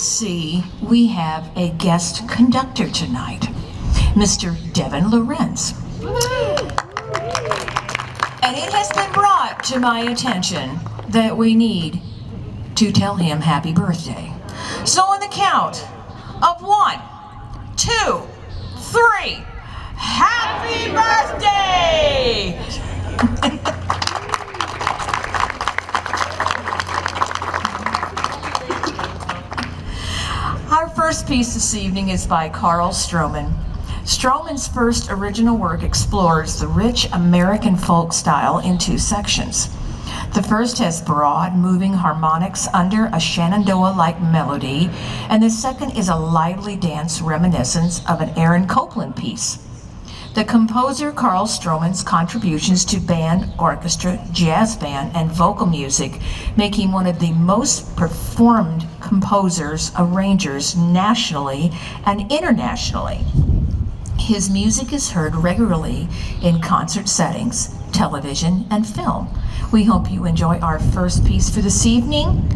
See, we have a guest conductor tonight, Mr. Devin Lorenz. And it has been brought to my attention that we need to tell him happy birthday. So on the count of 1, 2, 3, happy birthday! Our first piece this evening is by Carl Stroman. Stroman's first original work explores the rich American folk style in 2 sections. The first has broad, moving harmonics under a Shenandoah-like melody, and the second is a lively dance reminiscence of an Aaron Copland piece. The composer Carl Stroman's contributions to band, orchestra, jazz band, and vocal music make him one of the most performed composers, arrangers nationally and internationally. His music is heard regularly in concert settings, television, and film. We hope you enjoy our first piece for this evening,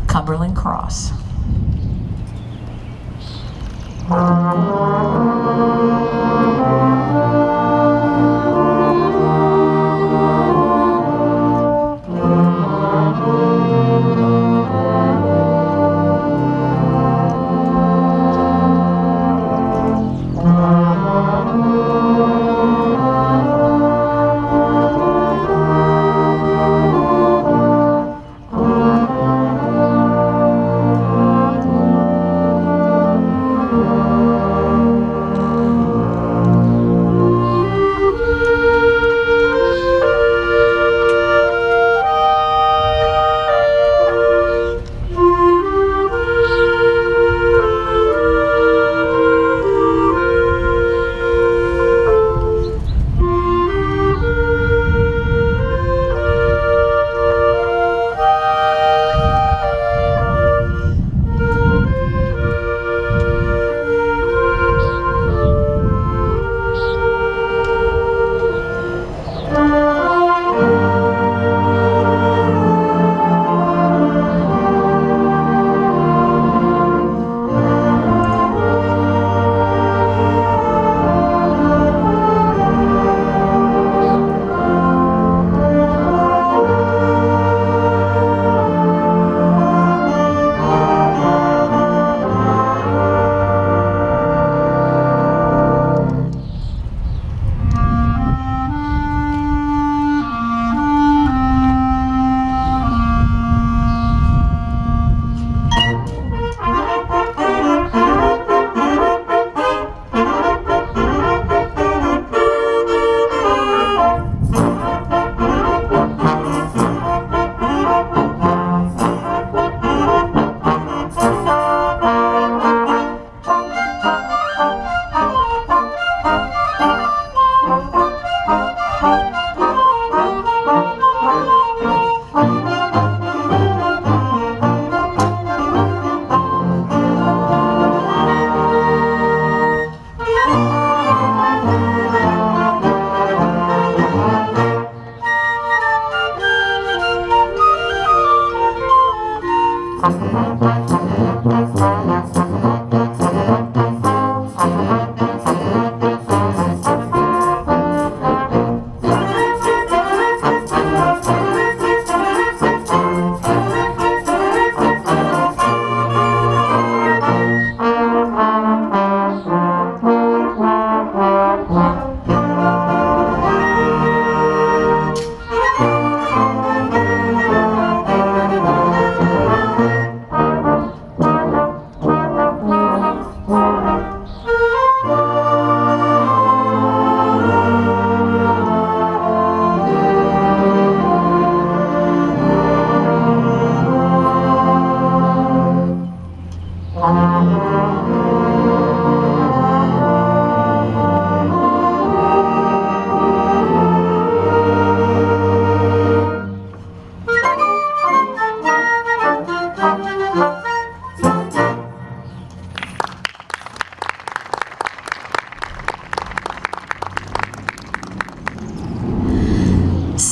Cumberland Cross.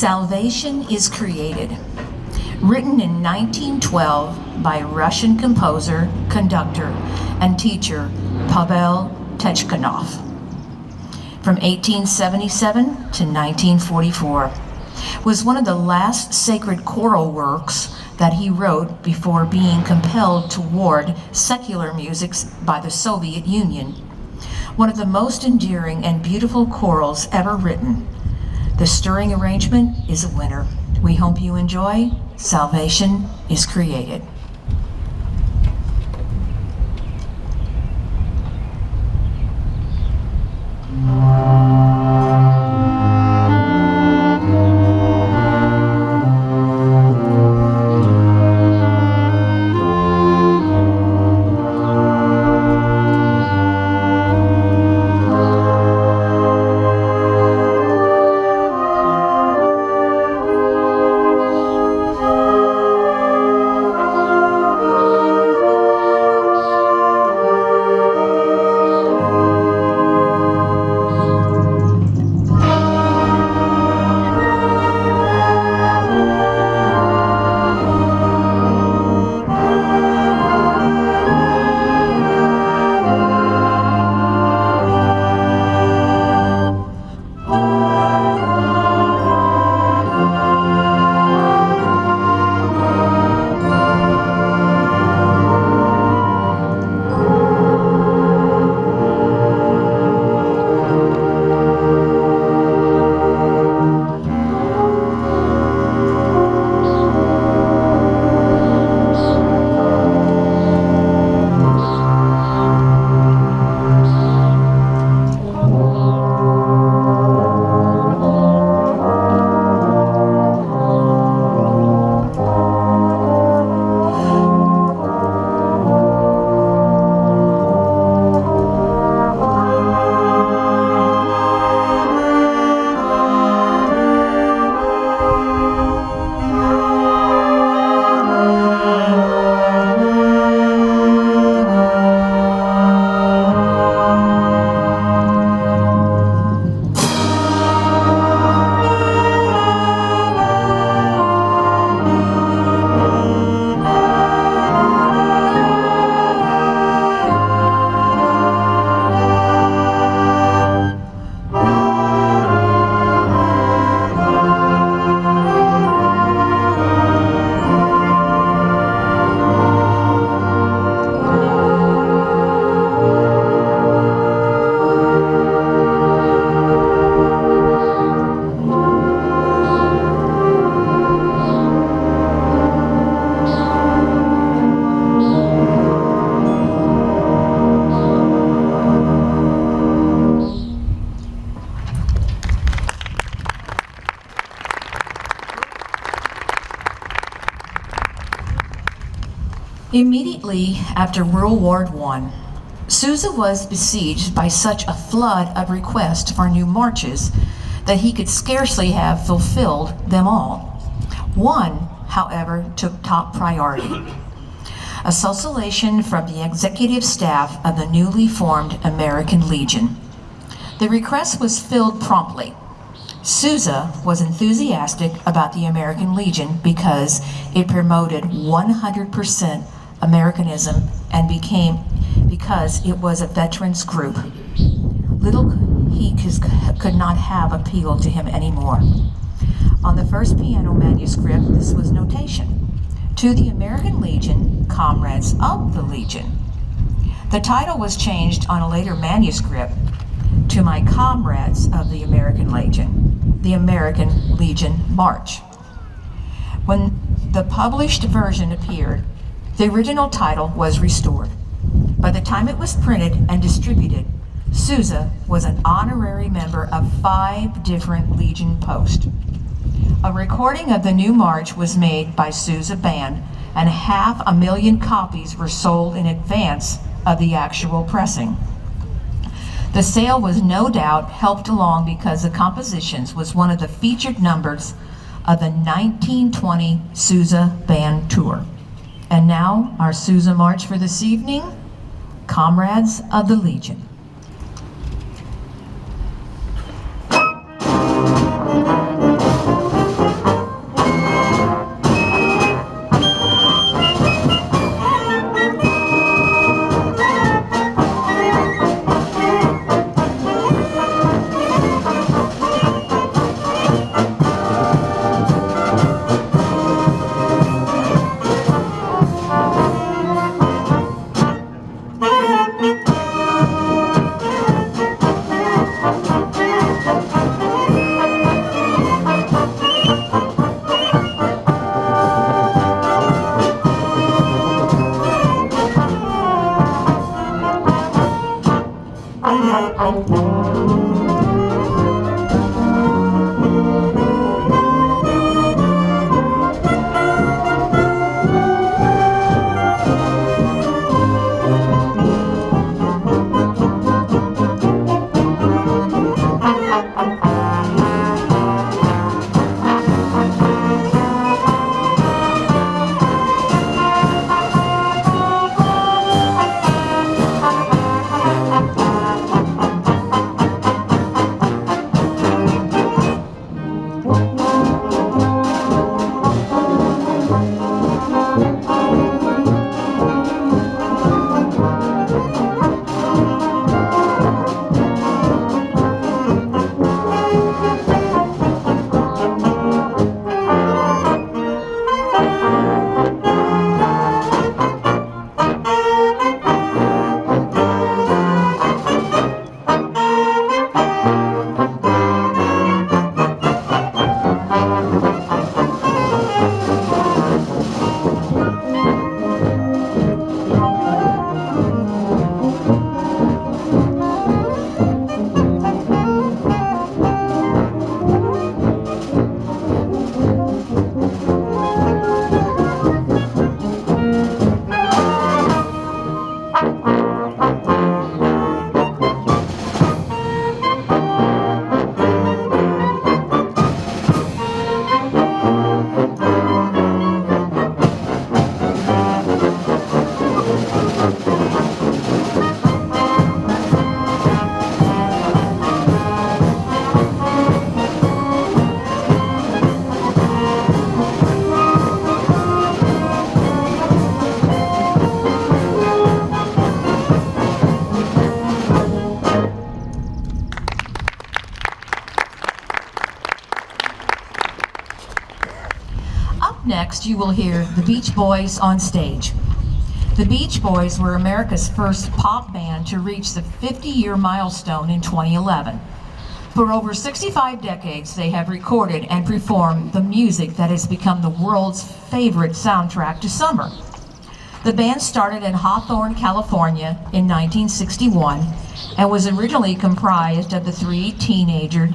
Salvation is Created, written in 1912 by Russian composer, conductor, and teacher Pavel Techkanov. From 1877 to 1944, was one of the last sacred choral works that he wrote before being compelled toward secular music by the Soviet Union. One of the most endearing and beautiful chorals ever written. The stirring arrangement is a winner. We hope you enjoy Salvation is Created. Immediately after World War I, Sousa was besieged by such a flood of requests for new marches that he could scarcely have fulfilled them all. One, however, took top priority: a solicitation from the executive staff of the newly formed American Legion. The request was filled promptly. Sousa was enthusiastic about the American Legion because it promoted 100% Americanism and because it was a veterans group. Little he could not have appealed to him anymore. On the first piano manuscript, this was notation: "To the American Legion, comrades of the Legion." The title was changed on a later manuscript to "My Comrades of the American Legion, the American Legion March." When the published version appeared, the original title was restored. By the time it was printed and distributed, Sousa was an honorary member of 5 different Legion posts. A recording of the new march was made by Sousa Band, and 500,000 copies were sold in advance of the actual pressing. The sale was no doubt helped along because the compositions was one of the featured numbers of the 1920 Sousa Band tour. And now, our Sousa March for this evening, Comrades of the Legion. Next, you will hear the Beach Boys on stage. The Beach Boys were America's first pop band to reach the 50-year milestone in 2011. For over 65 decades, they have recorded and performed the music that has become the world's favorite soundtrack to summer. The band started in Hawthorne, California in 1961 and was originally comprised of the three teenager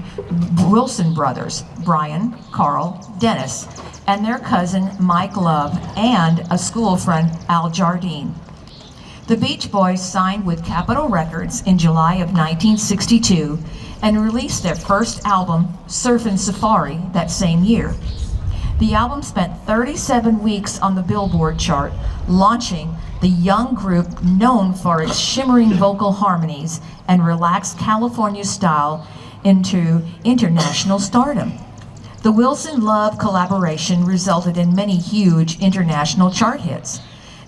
Wilson brothers, Brian, Carl, Dennis, and their cousin Mike Love, and a school friend, Al Jardine. The Beach Boys signed with Capitol Records in July of 1962 and released their first album, Surfin' Safari, that same year. The album spent 37 weeks on the Billboard chart, launching the young group known for its shimmering vocal harmonies and relaxed California style into international stardom. The Wilson-Love collaboration resulted in many huge international chart hits,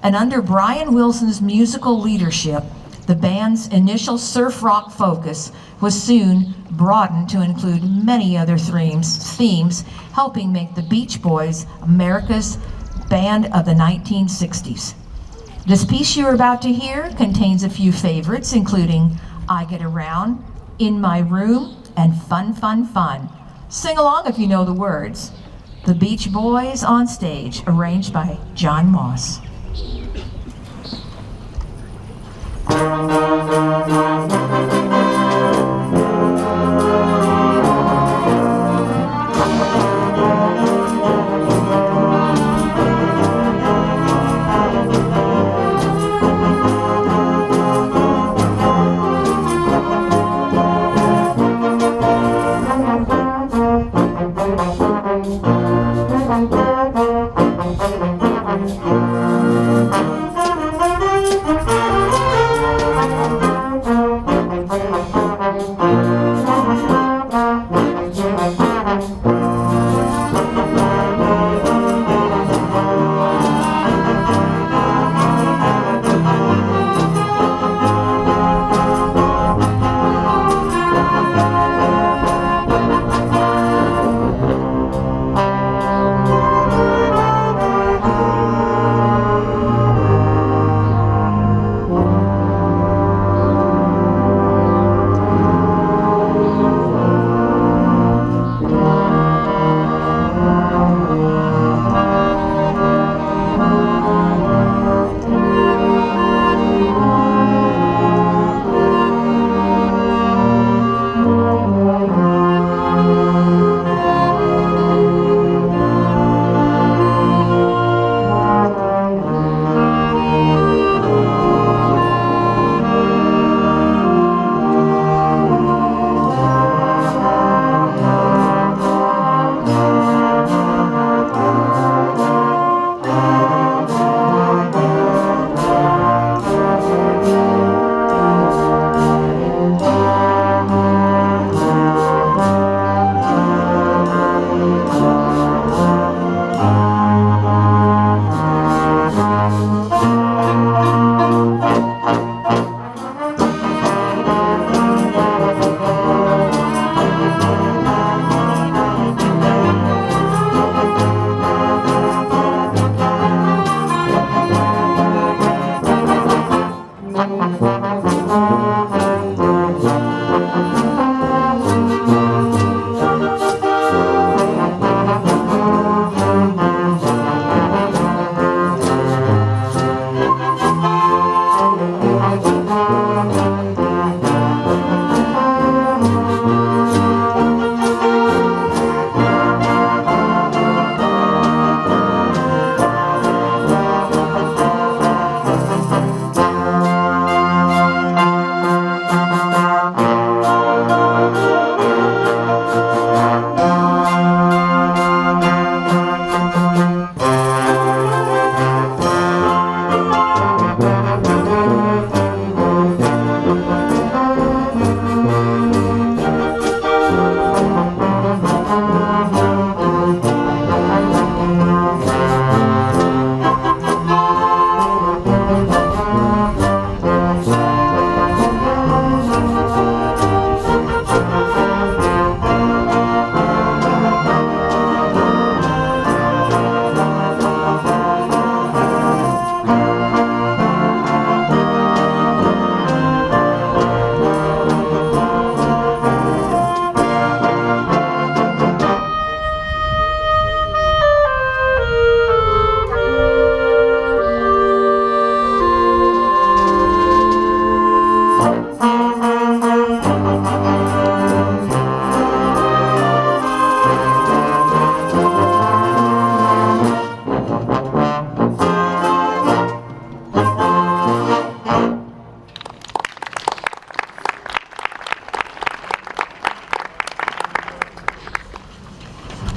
and under Brian Wilson's musical leadership, the band's initial surf rock focus was soon broadened to include many other themes, helping make the Beach Boys America's band of the 1960s. This piece you're about to hear contains a few favorites, including I Get Around, In My Room, and Fun, Fun, Fun. Sing along if you know the words. The Beach Boys on stage, arranged by John Moss.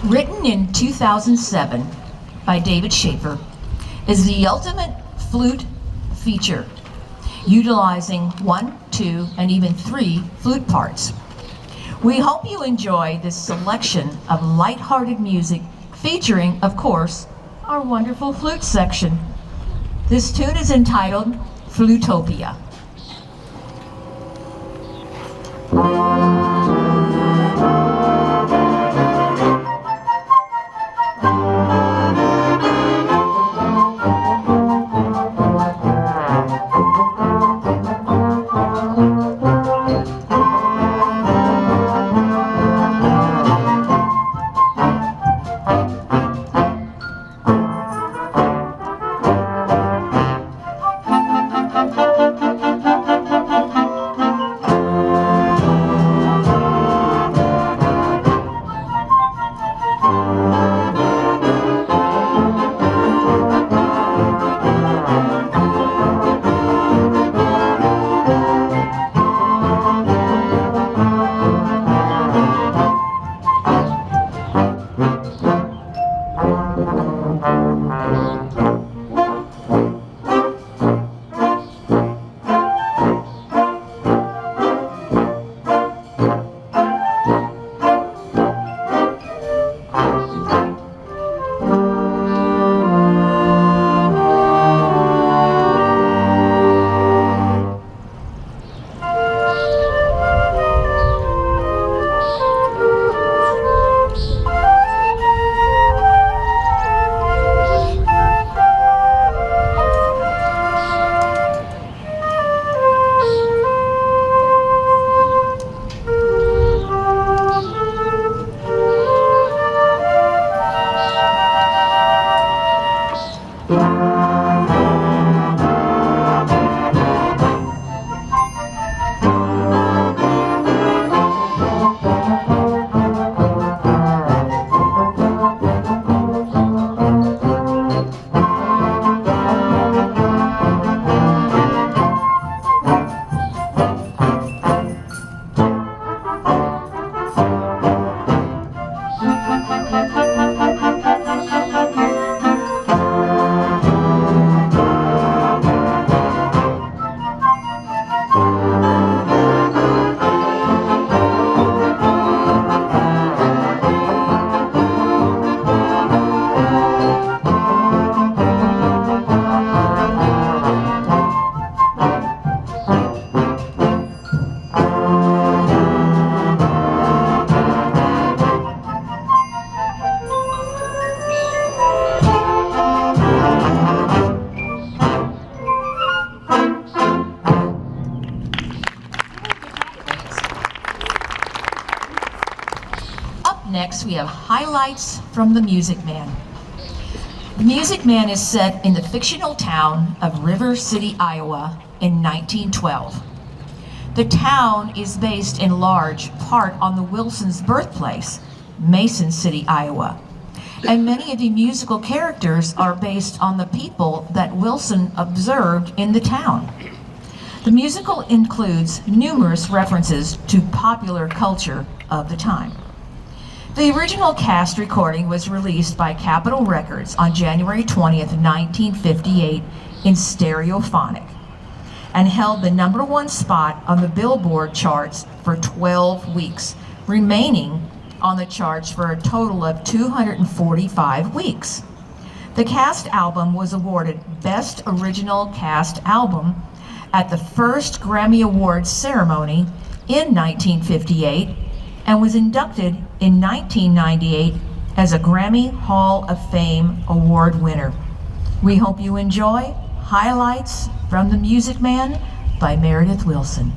Written in 2007 by David Schaefer, is the ultimate flute feature, utilizing 1, 2, and even 3 flute parts. We hope you enjoy this selection of light-hearted music featuring, of course, our wonderful flute section. This tune is entitled Flutopia. next we have highlights from The Music Man. The Music Man is set in the fictional town of River City, Iowa in 1912. The town is based in large part on the Wilsons' birthplace, Mason City, Iowa. And many of the musical characters are based on the people that Wilson observed in the town. The musical includes numerous references to popular culture of the time. The original cast recording was released by Capitol Records on January 20th, 1958 in stereophonic and held the #1 spot on the Billboard charts for 12 weeks, remaining on the charts for a total of 245 weeks. The cast album was awarded Best Original Cast Album at the first Grammy Awards ceremony in 1958 and was inducted in 1998 as a Grammy Hall of Fame award winner. We hope you enjoy highlights from The Music Man by Meredith Willson.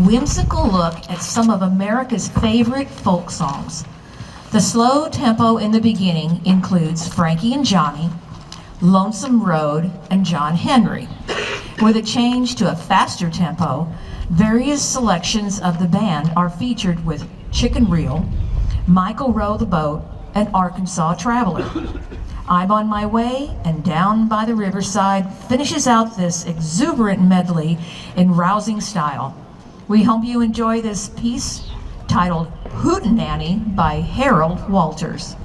whimsical look at some of America's favorite folk songs. The slow tempo in the beginning includes Frankie and Johnny, Lonesome Road, and John Henry. With a change to a faster tempo, various selections of the band are featured with Chicken Reel, Michael Row the Boat, and Arkansas Traveler. I'm on My Way and Down by the Riverside finishes out this exuberant medley in rousing style. We hope you enjoy this piece titled Hootenanny by Harold Walters.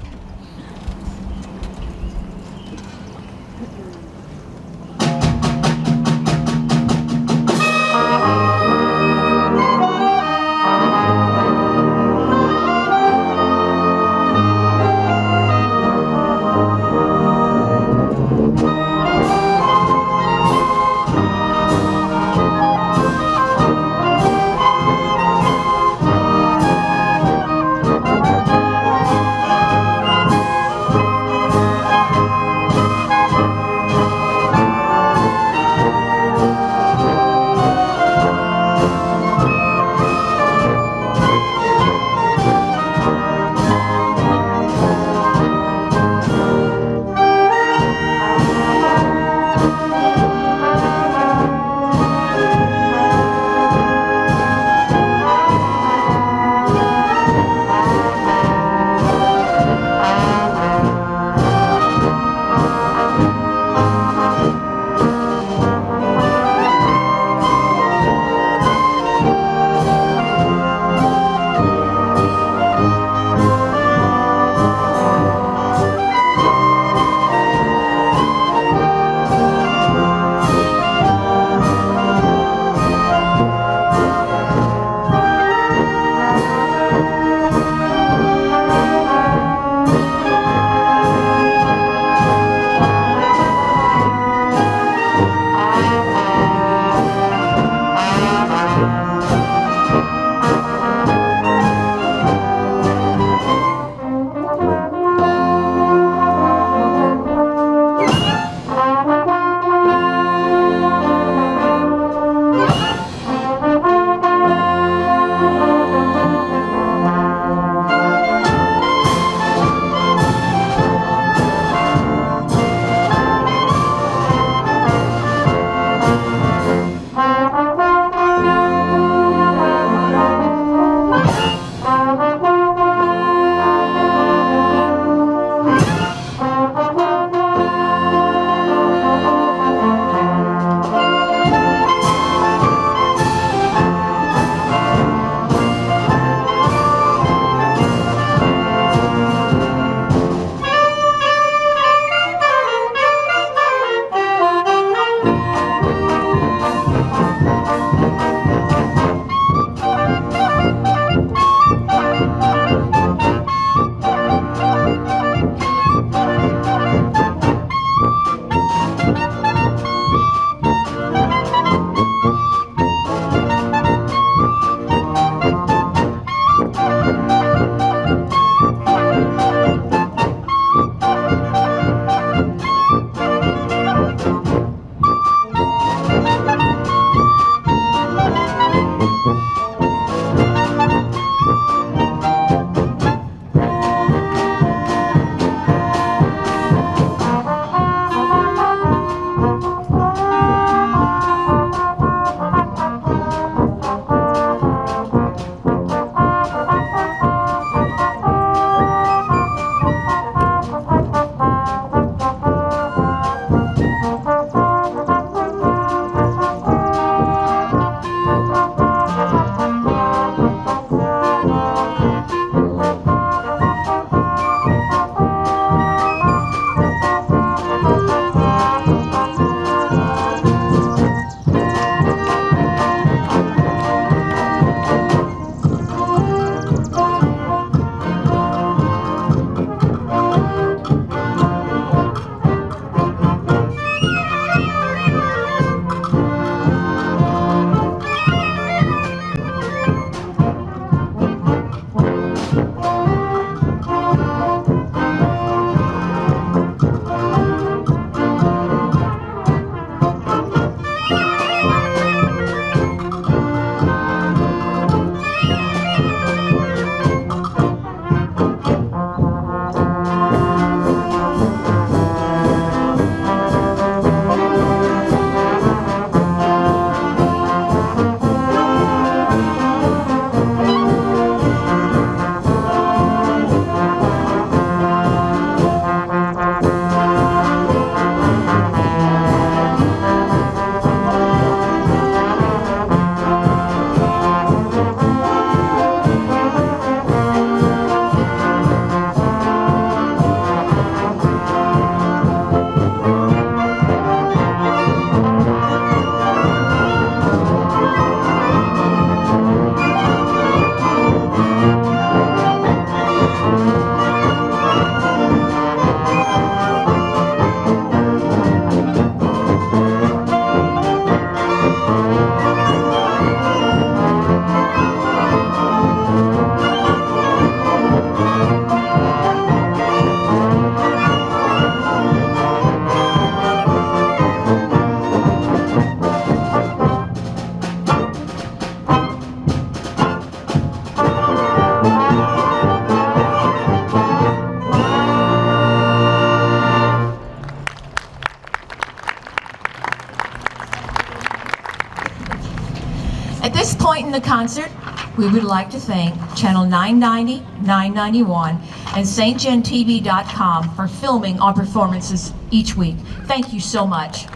concert, we would like to thank Channel 990, 991, and stgentv.com for filming our performances each week. Thank you so much.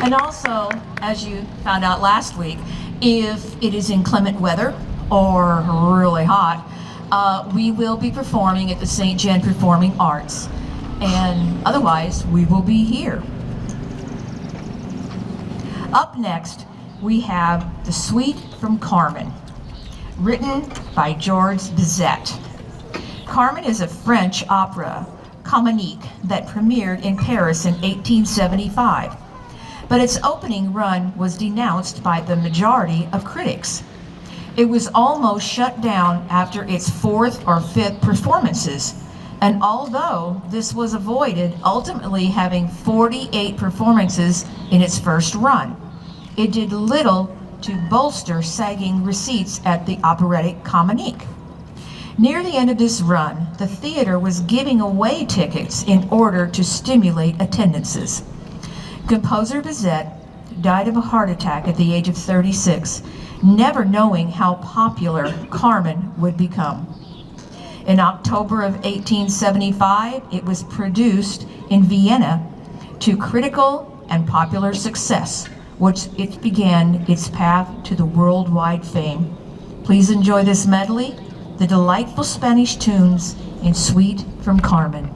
And also, as you found out last week, if it is inclement weather or really hot, we will be performing at the St. Gen Performing Arts. And otherwise, we will be here. Up next, we have The Suite from Carmen, written by Georges Bizet. Carmen is a French opera comique that premiered in Paris in 1875. But its opening run was denounced by the majority of critics. It was almost shut down after its fourth or fifth performances, and although this was avoided, ultimately having 48 performances in its first run, it did little to bolster sagging receipts at the operatic comique. Near the end of this run, the theater was giving away tickets in order to stimulate attendances. Composer Bizet died of a heart attack at the age of 36, never knowing how popular Carmen would become. In October of 1875, it was produced in Vienna to critical and popular success, which it began its path to the worldwide fame. Please enjoy this medley, the delightful Spanish tunes in Suite from Carmen.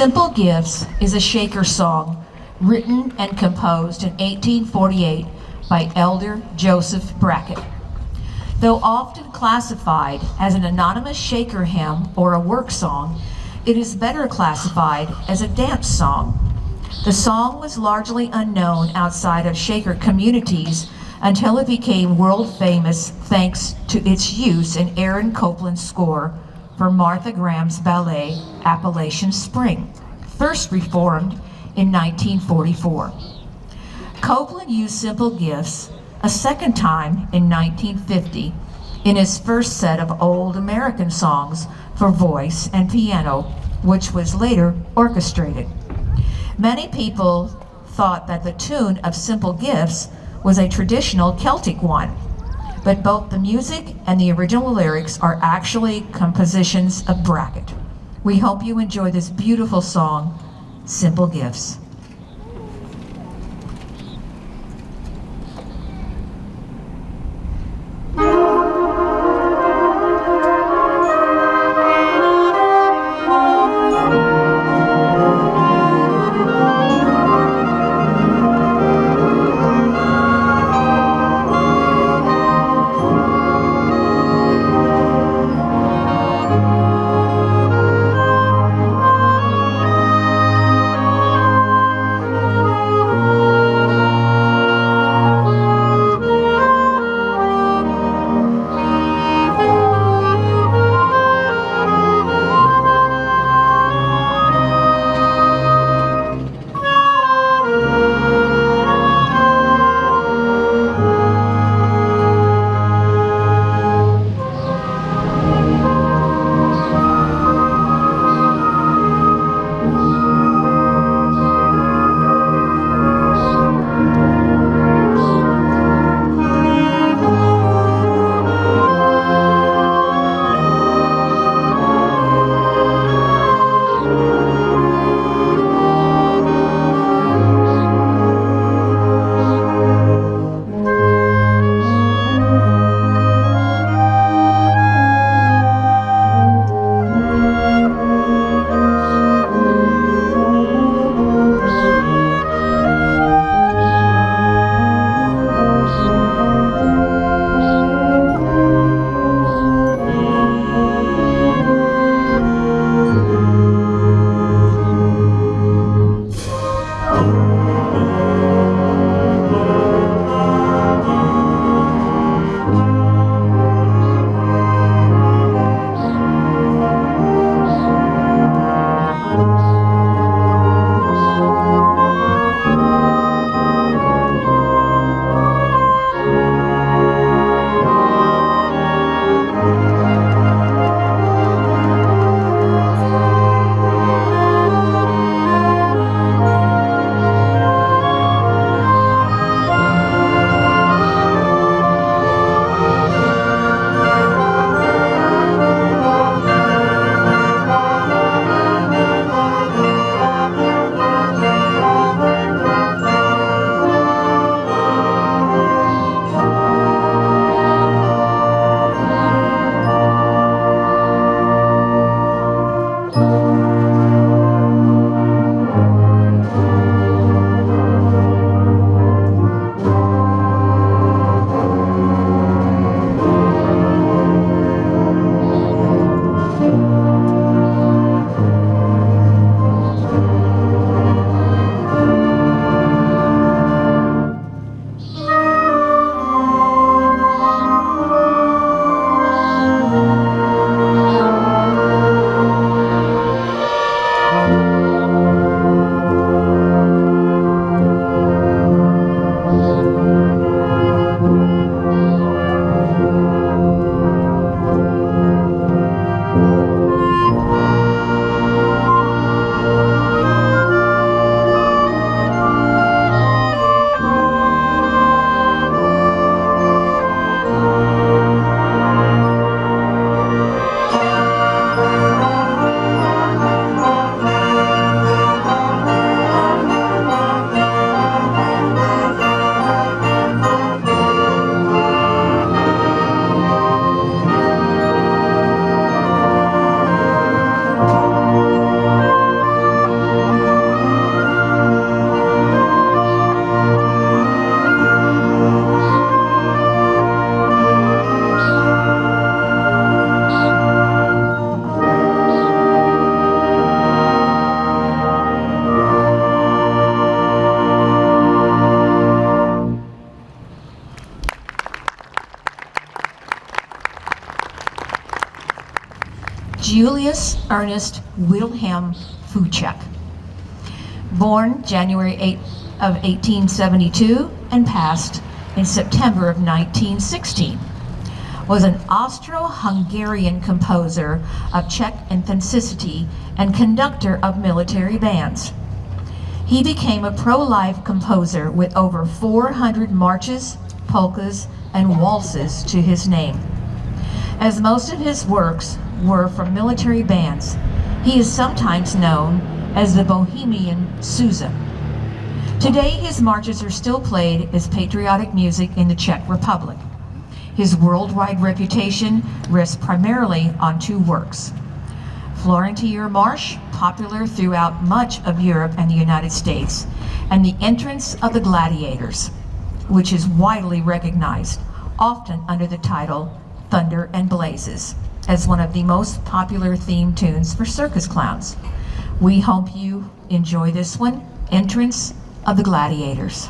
Simple Gifts is a Shaker song written and composed in 1848 by Elder Joseph Brackett. Though often classified as an anonymous Shaker hymn or a work song, it is better classified as a dance song. The song was largely unknown outside of Shaker communities until it became world famous thanks to its use in Aaron Copland's score for Martha Graham's ballet Appalachian Spring, first performed in 1944. Copland used Simple Gifts a second time in 1950 in his first set of old American songs for voice and piano, which was later orchestrated. Many people thought that the tune of Simple Gifts was a traditional Celtic one, but both the music and the original lyrics are actually compositions of Brackett. We hope you enjoy this beautiful song, Simple Gifts. Julius Ernest Wilhelm Fuchek. Born January 8th of 1872 and passed in September of 1916, was an Austro-Hungarian composer of Czech ethnicity and conductor of military bands. He became a pro-life composer with over 400 marches, polkas, and waltzes to his name. As most of his works were from military bands, he is sometimes known as the Bohemian Sousa. Today, his marches are still played as patriotic music in the Czech Republic. His worldwide reputation rests primarily on two works: Florentier March, popular throughout much of Europe and the United States, and The Entrance of the Gladiators, which is widely recognized, often under the title Thunder and Blazes, as one of the most popular theme tunes for circus clowns. We hope you enjoy this one, Entrance of the Gladiators.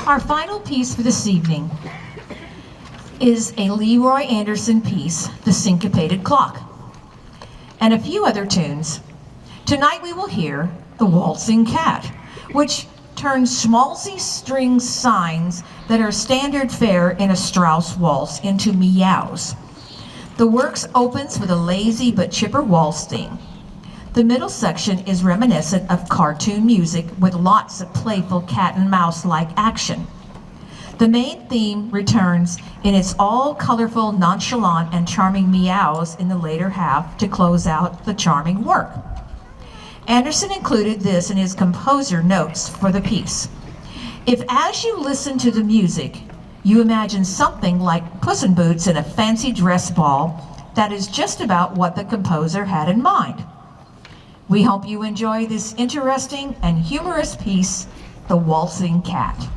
Our final piece for this evening is a Leroy Anderson piece, The Syncopated Clock, and a few other tunes. Tonight we will hear The Waltzing Cat, which turns schmaltzy string signs that are standard fare in a Strauss waltz into meows. The works opens with a lazy but chipper waltz theme. The middle section is reminiscent of cartoon music with lots of playful cat and mouse-like action. The main theme returns in its all colorful, nonchalant, and charming meows in the later half to close out the charming work. Anderson included this in his composer notes for the piece. If as you listen to the music, you imagine something like Puss in Boots in a fancy dress ball, that is just about what the composer had in mind. We hope you enjoy this interesting and humorous piece The Waltzing Cat.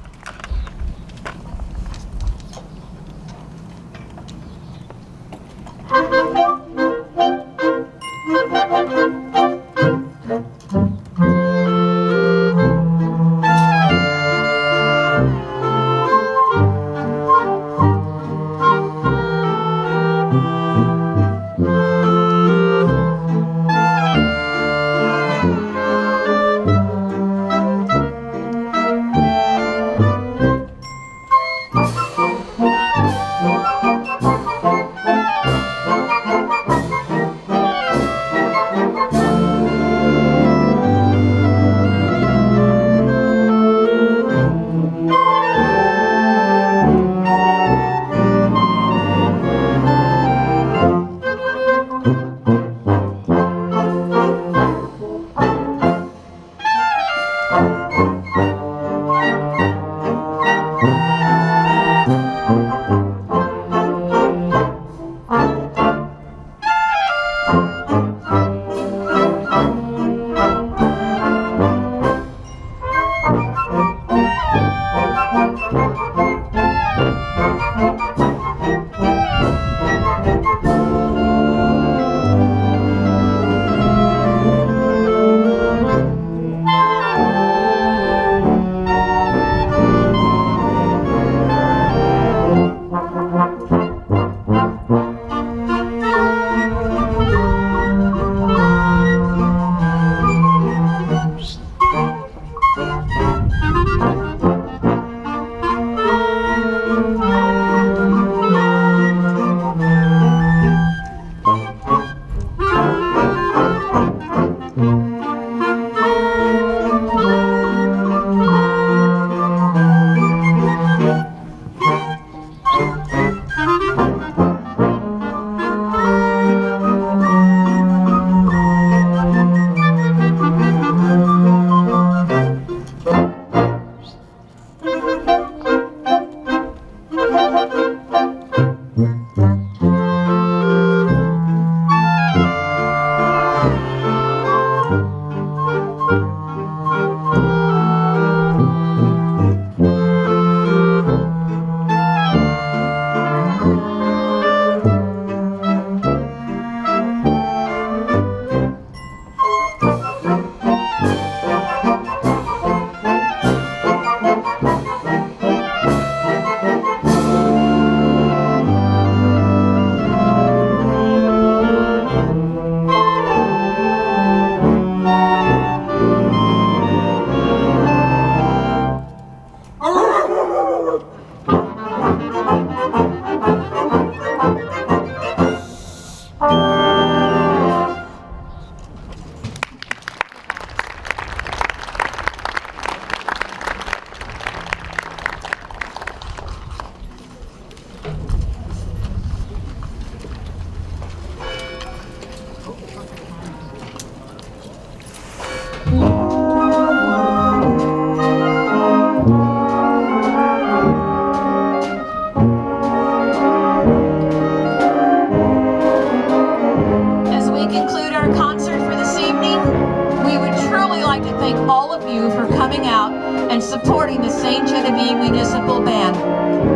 and supporting the St. Genevieve Municipal Band.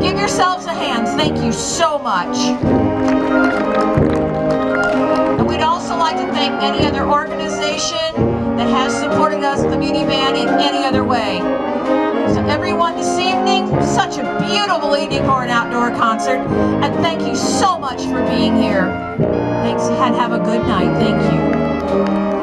Give yourselves a hand. Thank you so much. And we'd also like to thank any other organization that has supported us, the Muni Band, in any other way. So everyone this evening, such a beautiful evening for an outdoor concert, and thank you so much for being here. Thanks, and have a good night. Thank you.